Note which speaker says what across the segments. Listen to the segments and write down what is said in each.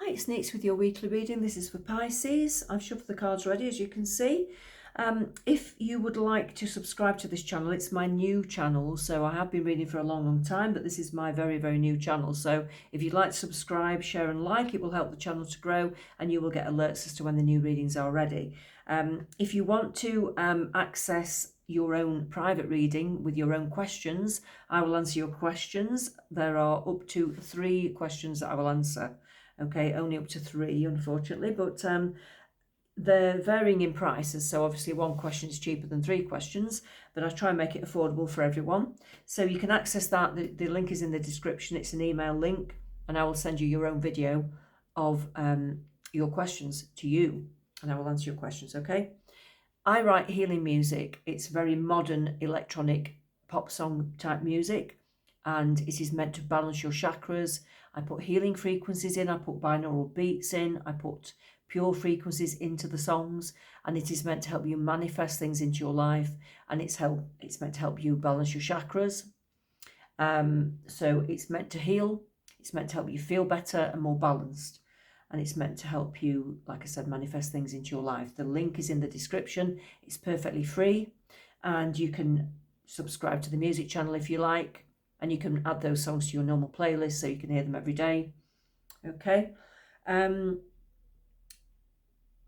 Speaker 1: Hi, it's Neets with your weekly reading. This is for Pisces. I've shuffled the cards ready, as you can see. If you would like to subscribe to this channel, it's my new channel. So I have been reading for a long time, but this is my very new channel. So if you'd like to subscribe, share and like, it will help the channel to grow and you will get alerts as to when the new readings are ready. If you want to access your own private reading with your own questions, I will answer your questions. There are up to 3 questions that I will answer. Okay, only up to 3, unfortunately, but they're varying in prices. So obviously 1 question is cheaper than 3 questions, but I try and make it affordable for everyone. So you can access that. The link is in the description. It's an email link, and I will send you your own video of your questions to you, and I will answer your questions, okay? I write healing music. It's very modern electronic pop song type music, and it is meant to balance your chakras. I put healing frequencies in, I put binaural beats in, I put pure frequencies into the songs, and it is meant to help you manifest things into your life, and it's meant to help you balance your chakras. So it's meant to heal, it's meant to help you feel better and more balanced, and it's meant to help you, like I said, manifest things into your life. The link is in the description. It's perfectly free, and you can subscribe to the music channel if you like, and you can add those songs to your normal playlist so you can hear them every day. Okay.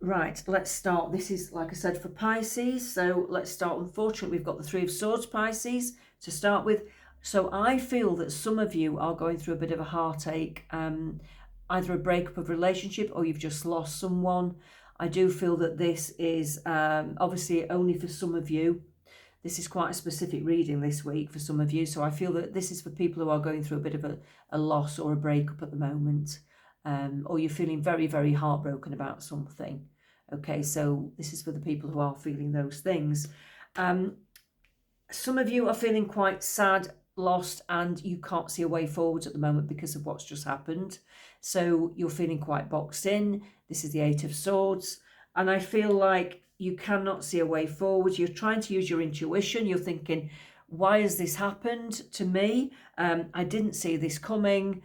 Speaker 1: Right, let's start. This is, like I said, for Pisces. So let's start. Unfortunately, we've got the 3 of Swords, Pisces, to start with. So I feel that some of you are going through a bit of a heartache, either a breakup of relationship or you've just lost someone. I do feel that this is obviously only for some of you. This is quite a specific reading this week for some of you. So I feel that this is for people who are going through a bit of a loss or a breakup at the moment, or you're feeling very heartbroken about something. Okay, so this is for the people who are feeling those things. Some of you are feeling quite sad, lost, and you can't see a way forward at the moment because of what's just happened. So you're feeling quite boxed in. This is the 8 of Swords, and I feel like you cannot see a way forward. You're trying to use your intuition. You're thinking, why has this happened to me? I didn't see this coming.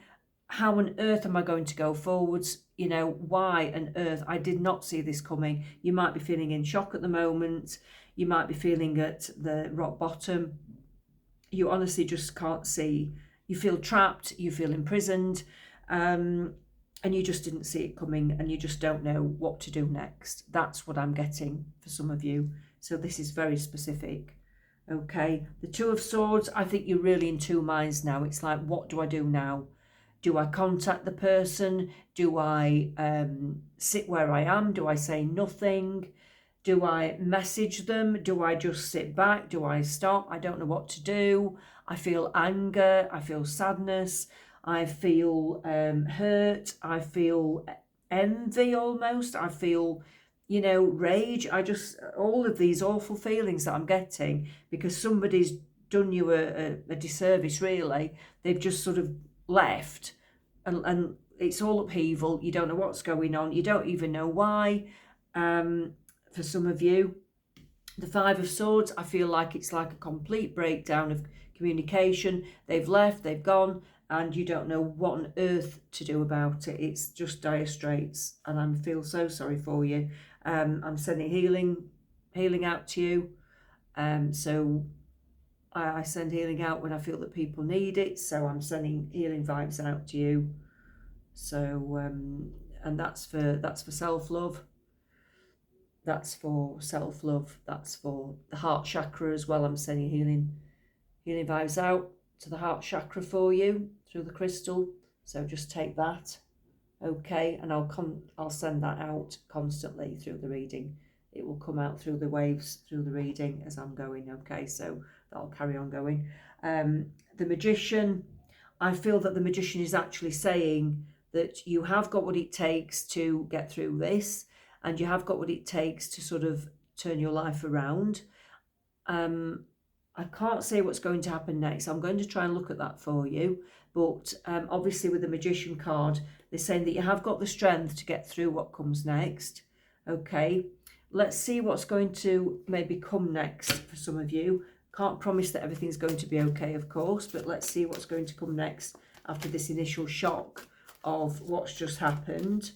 Speaker 1: How on earth am I going to go forwards? You know, why on earth? I did not see this coming. You might be feeling in shock at the moment. You might be feeling at the rock bottom. You honestly just can't see. You feel trapped. You feel imprisoned. And you just didn't see it coming, and you just don't know what to do next. That's what I'm getting for some of you. So this is very specific. Okay, the 2 of Swords, I think you're really in 2 minds now. It's like, what do I do now? Do I contact the person? Do I sit where I am? Do I say nothing? Do I message them? Do I just sit back? Do I stop? I don't know what to do. I feel anger. I feel sadness. I feel hurt. I feel envy almost. I feel, you know, rage. All of these awful feelings that I'm getting because somebody's done you a disservice, really. They've just sort of left, and it's all upheaval. You don't know what's going on. You don't even know why. For some of you, the 5 of Swords, I feel like it's like a complete breakdown of communication. They've left, they've gone, and you don't know what on earth to do about it. It's just dire straits, and I feel so sorry for you. I'm sending healing out to you. So I send healing out when I feel that people need it. So I'm sending healing vibes out to you. So and that's for self-love. That's for self-love. That's for the heart chakra as well. I'm sending healing vibes out to the heart chakra for you through the crystal. So just take that, okay, and I'll send that out constantly through the reading. It will come out through the waves through the reading as I'm going, okay, so that'll carry on going. The Magician, I feel that the Magician is actually saying that you have got what it takes to get through this, and you have got what it takes to sort of turn your life around. I can't say what's going to happen next. I'm going to try and look at that for you. But obviously with the Magician card, they're saying that you have got the strength to get through what comes next. Okay, let's see what's going to maybe come next for some of you. Can't promise that everything's going to be okay, of course, but let's see what's going to come next after this initial shock of what's just happened.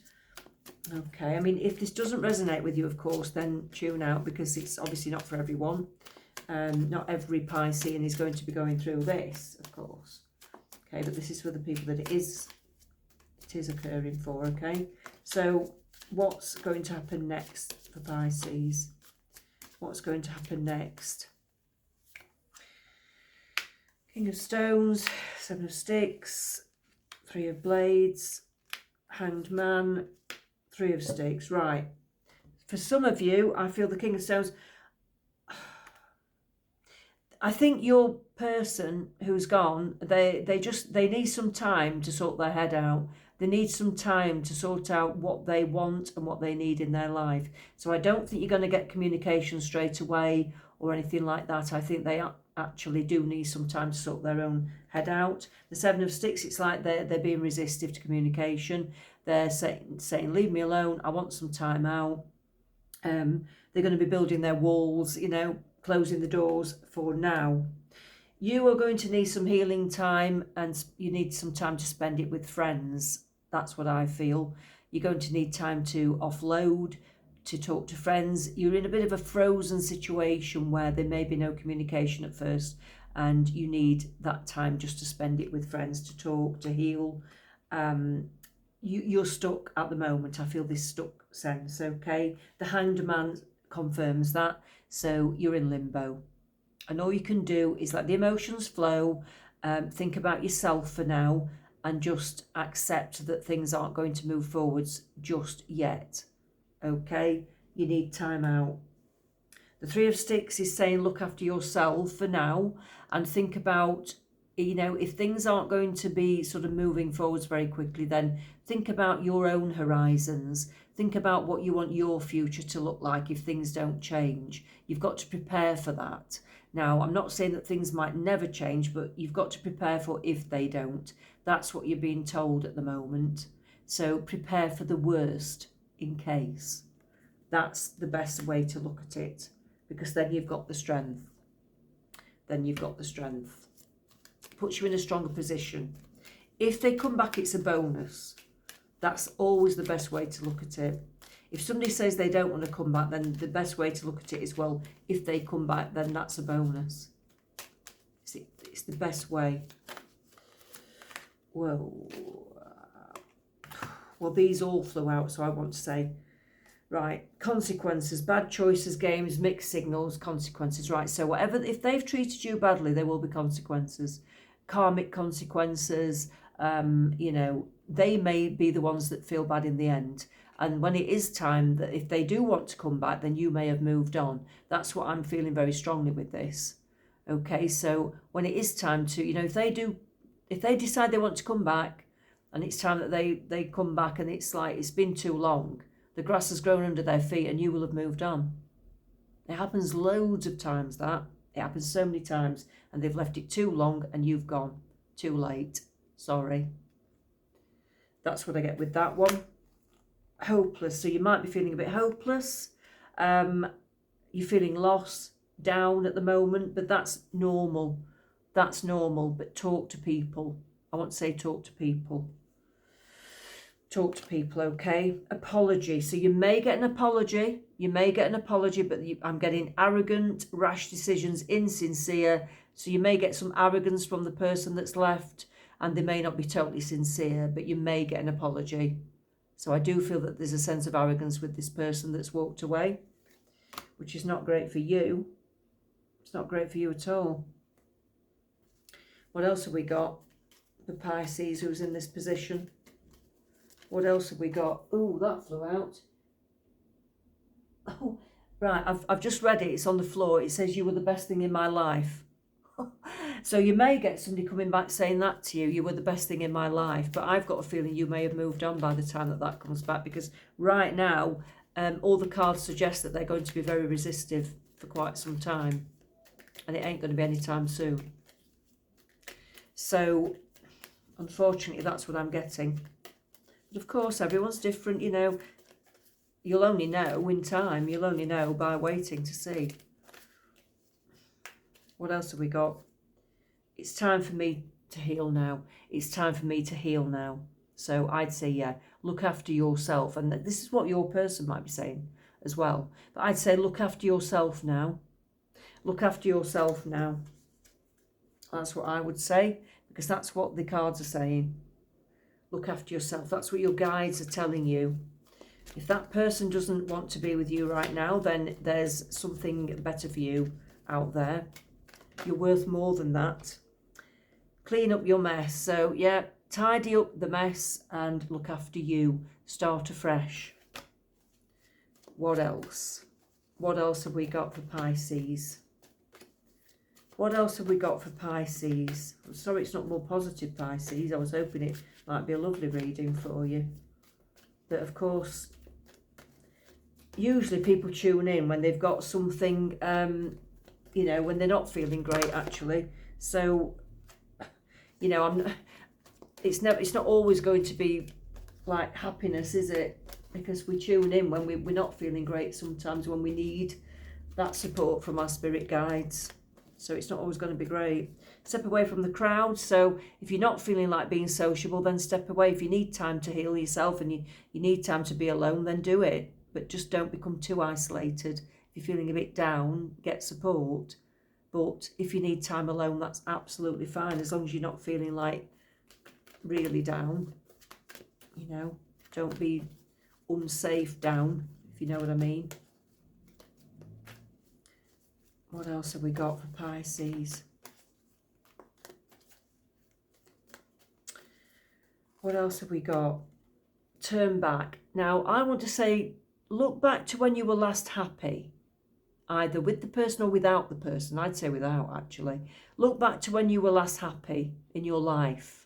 Speaker 1: Okay, I mean, if this doesn't resonate with you, of course, then tune out, because it's obviously not for everyone. Not every Piscean is going to be going through this, of course. Okay, but this is for the people that it is occurring for, okay? So what's going to happen next for Pisces? What's going to happen next? King of Stones, Seven of Sticks, Three of Blades, Hanged Man, Three of Sticks. Right. For some of you, I feel the King of Stones. I think your person who's gone, they need some time to sort their head out. They need some time to sort out what they want and what they need in their life. So I don't think you're going to get communication straight away or anything like that. I think they actually do need some time to sort their own head out. The Seven of Sticks, it's like they're being resistive to communication. They're saying, leave me alone, I want some time out. They're going to be building their walls, you know, closing the doors for now. You are going to need some healing time, and you need some time to spend it with friends. That's what I feel. You're going to need time to offload, to talk to friends. You're in a bit of a frozen situation where there may be no communication at first, and you need that time just to spend it with friends, to talk, to heal. You're stuck at the moment. I feel this stuck sense, okay? The Hanged Man confirms that. So you're in limbo. And all you can do is let the emotions flow, think about yourself for now, and just accept that things aren't going to move forwards just yet. Okay? You need time out. The Three of Sticks is saying look after yourself for now, and think about, you know, if things aren't going to be sort of moving forwards very quickly, then think about your own horizons. Think about what you want your future to look like if things don't change. You've got to prepare for that. Now, I'm not saying that things might never change, but you've got to prepare for if they don't. That's what you're being told at the moment. So prepare for the worst in case. That's the best way to look at it, because then you've got the strength. Then you've got the strength. Puts you in a stronger position. If they come back, it's a bonus. That's always the best way to look at it. If somebody says they don't want to come back, then the best way to look at it is, well, if they come back, then that's a bonus. It's the best way. Well, these all flew out, so I want to say, right, consequences, bad choices, games, mixed signals, consequences. Right, so whatever, if they've treated you badly, there will be consequences. Karmic consequences, you know, they may be the ones that feel bad in the end. And when it is time, that if they do want to come back, then you may have moved on. That's what I'm feeling very strongly with this. Okay, so when it is time to, you know, if they decide they want to come back, and it's time that they come back, and it's like it's been too long, the grass has grown under their feet, and you will have moved on. It happens loads of times, that. It happens so many times, and they've left it too long, and you've gone. Too late. Sorry. That's what I get with that one. Hopeless. So you might be feeling a bit hopeless. You're feeling lost, down at the moment, but that's normal. That's normal. But talk to people. I want to say talk to people. Talk to people, okay? Apology. So you may get an apology. You may get an apology, but I'm getting arrogant, rash decisions, insincere. So you may get some arrogance from the person that's left, and they may not be totally sincere, but you may get an apology. So I do feel that there's a sense of arrogance with this person that's walked away, which is not great for you. It's not great for you at all. What else have we got? The Pisces who's in this position. What else have we got? Oh, that flew out. Oh, right, I've just read it. It's on the floor. It says, you were the best thing in my life. So you may get somebody coming back saying that to you. You were the best thing in my life. But I've got a feeling you may have moved on by the time that comes back. Because right now, all the cards suggest that they're going to be very resistive for quite some time. And it ain't going to be anytime soon. So, unfortunately, that's what I'm getting. But of course, everyone's different, you know. You'll only know in time. You'll only know by waiting to see. What else have we got? It's time for me to heal now. It's time for me to heal now. So I'd say, yeah, look after yourself. And this is what your person might be saying as well. But I'd say look after yourself now. Look after yourself now. That's what I would say, because that's what the cards are saying. Look after yourself. That's what your guides are telling you. If that person doesn't want to be with you right now, then there's something better for you out there. You're worth more than that. Clean up your mess. So, yeah, tidy up the mess and look after you. Start afresh. What else? What else have we got for Pisces? What else have we got for Pisces? I'm sorry it's not more positive, Pisces. I was hoping it might be a lovely reading for you. But of course, usually people tune in when they've got something, you know, when they're not feeling great, actually. So, you know, it's not always going to be like happiness, is it? Because we tune in when we're not feeling great sometimes, when we need that support from our spirit guides. So it's not always going to be great. Step away from the crowd. So if you're not feeling like being sociable, then step away. If you need time to heal yourself and you need time to be alone, then do it. But just don't become too isolated. If you're feeling a bit down, get support. But if you need time alone, that's absolutely fine, as long as you're not feeling like really down. You know, don't be unsafe down, if you know what I mean. What else have we got for Pisces? What else have we got? Turn back. Now, I want to say, look back to when you were last happy, either with the person or without the person. I'd say without, actually. Look back to when you were last happy in your life.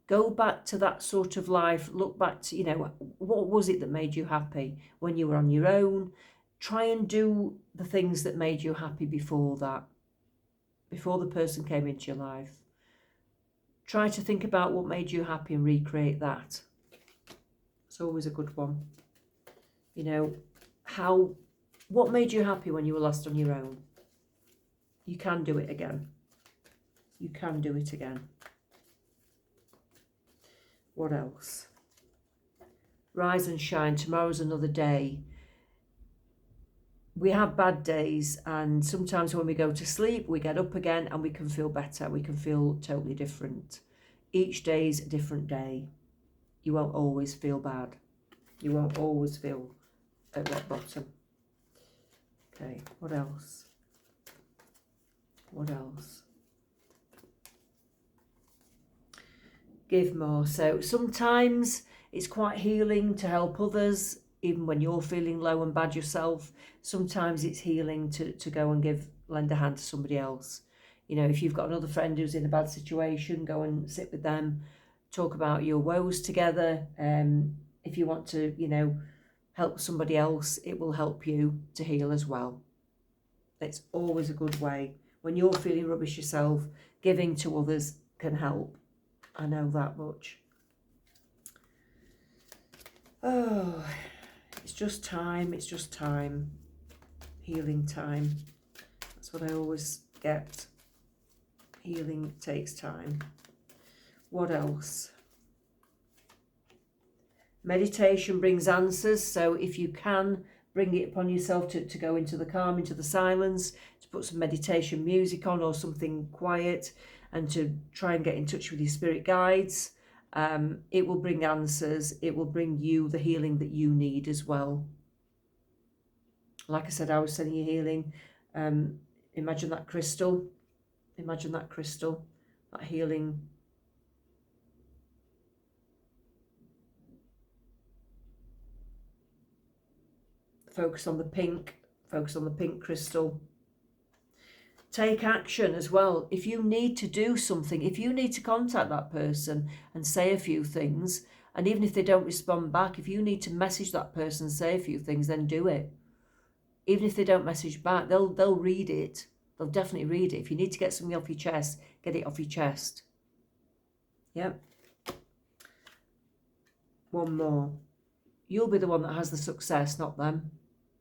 Speaker 1: Go back to that sort of life. Look back to, you know, what was it that made you happy when you were on your own? Try and do the things that made you happy before that, before the person came into your life. Try to think about what made you happy and recreate that. It's always a good one. You know, what made you happy when you were last on your own? You can do it again. You can do it again. What else? Rise and shine. Tomorrow's another day. We have bad days, and sometimes when we go to sleep, we get up again and we can feel better. We can feel totally different. Each day's a different day. You won't always feel bad. You won't always feel at rock bottom. Okay, what else? What else? Give more. So sometimes it's quite healing to help others, even when you're feeling low and bad yourself. Sometimes it's healing to go and lend a hand to somebody else. You know, if you've got another friend who's in a bad situation, go and sit with them, talk about your woes together. If you want to, you know, help somebody else, it will help you to heal as well. It's always a good way. When you're feeling rubbish yourself, giving to others can help. I know that much. Oh, it's just time. It's just time. Healing time. That's what I always get. Healing takes time. What else? Meditation brings answers. So if you can, bring it upon yourself to go into the calm, into the silence, to put some meditation music on or something quiet, and to try and get in touch with your spirit guides. It will bring answers. It will bring you the healing that you need as well. Like I said, I was sending you healing. Imagine that crystal. Imagine that crystal, that healing. Focus on the pink. Focus on the pink crystal. Take action as well. If you need to do something, if you need to contact that person and say a few things, and even if they don't respond back, if you need to message that person and say a few things, then do it. Even if they don't message back, they'll read it. They'll definitely read it. If you need to get something off your chest, get it off your chest. Yep. One more. You'll be the one that has the success, not them.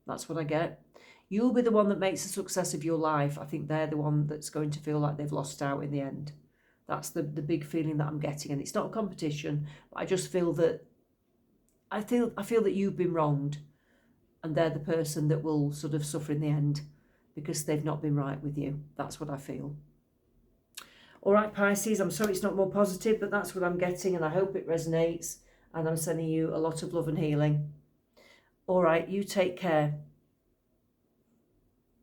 Speaker 1: That's what I get. You'll be the one that makes the success of your life. I think they're the one that's going to feel like they've lost out in the end. That's the big feeling that I'm getting. And it's not a competition, but I just feel that I feel that you've been wronged, and they're the person that will sort of suffer in the end because they've not been right with you. That's what I feel. All right, Pisces, I'm sorry it's not more positive, but that's what I'm getting, and I hope it resonates, and I'm sending you a lot of love and healing. All right, you take care.